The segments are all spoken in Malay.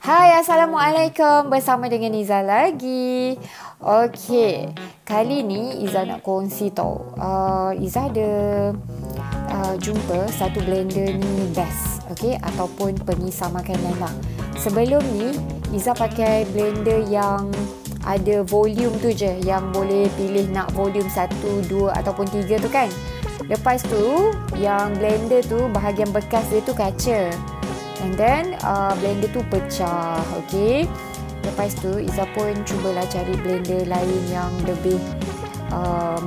Hai, Assalamualaikum. Bersama dengan Izzah lagi. Okey, kali ni Izzah nak kongsi tau. Izzah ada jumpa satu blender ni best. Okey, ataupun pengisar makanan lah. Sebelum ni, Izzah pakai blender yang ada volume tu je. Yang boleh pilih nak volume 1, 2 ataupun 3 tu kan. Lepas tu, yang blender tu bahagian bekas dia tu kaca. And then blender tu pecah. Okay. Lepas tu Izzah pun cubalah cari blender lain yang lebih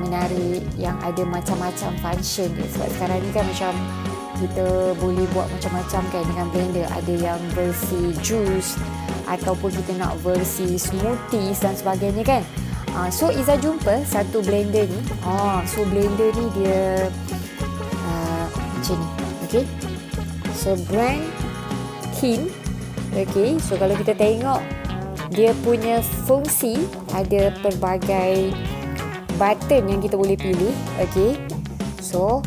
menarik, yang ada macam-macam function dia. Sebab sekarang ni kan macam kita boleh buat macam-macam kan dengan blender. Ada yang versi juice ataupun kita nak versi smoothies dan sebagainya kan. So Izzah jumpa satu blender ni. So blender ni dia macam ni. Okay. So brand Kin. Okay, so kalau kita tengok dia punya fungsi, ada pelbagai button yang kita boleh pilih. Okay, so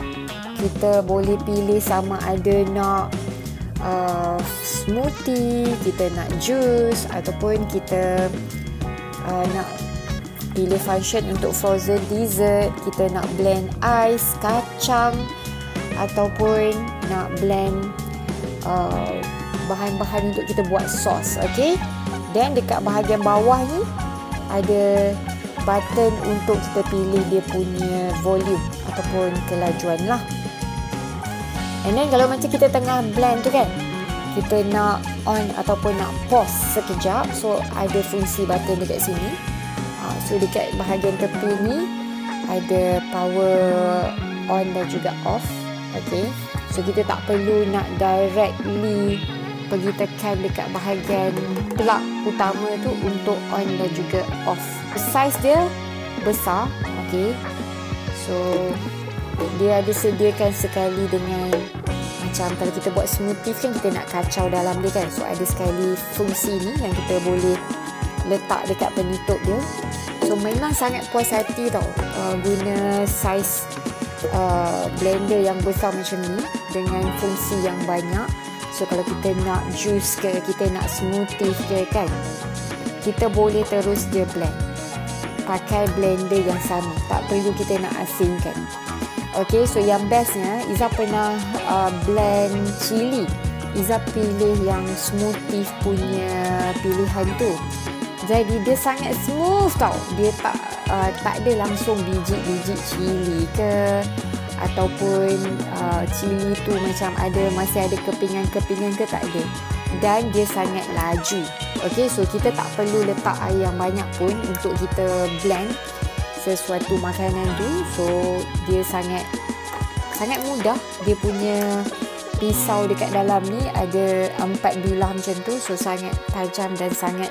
kita boleh pilih sama ada nak smoothie, kita nak juice, ataupun kita nak pilih function untuk frozen dessert, kita nak blend ais, kacang, ataupun nak blend bahan-bahan untuk kita buat sos. Okay, dan dekat bahagian bawah ni ada button untuk kita pilih dia punya volume ataupun kelajuan lah. And then kalau macam kita tengah blend tu kan, kita nak on ataupun nak pause sekejap, so ada fungsi button dekat sini. So dekat bahagian tepi ni ada power on dan juga off. Okay, so kita tak perlu nak directly pergi tekan dekat bahagian plug utama tu untuk on dan juga off. Saiz dia besar. Okay, so dia ada sediakan sekali dengan macam kalau kita buat smoothies kan, kita nak kacau dalam dia kan. So ada sekali fungsi ni yang kita boleh letak dekat penutup dia. So memang sangat puas hati tau guna saiz blender yang besar macam ni dengan fungsi yang banyak. So kalau kita nak juice ke, kita nak smoothie ke kan, kita boleh terus je blend pakai blender yang sama, tak perlu kita nak asingkan. Okay, so yang bestnya Izzah pernah blend chili. Izzah pilih yang smoothie punya pilihan tu. Jadi dia sangat smooth tau. Dia tak ada langsung biji-biji chili ke, ataupun cili tu macam masih ada kepingan-kepingan ke, tak ada. Dan dia sangat laju. Okay, so kita tak perlu letak air yang banyak pun untuk kita blend sesuatu makanan tu. So dia sangat mudah. Dia punya pisau dekat dalam ni ada 4 bilah macam tu. So sangat tajam dan sangat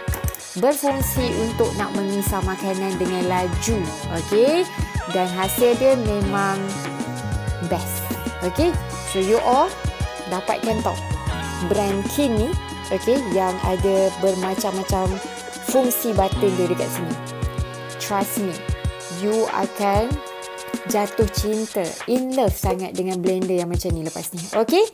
berfungsi untuk nak mengisar makanan dengan laju. Okay, dan hasil dia memang best. Okay, so you all dapatkan tau brand Kin ni. Okay, yang ada bermacam-macam fungsi button dia dekat sini. Trust me, you akan jatuh cinta, in love sangat dengan blender yang macam ni lepas ni. Okay,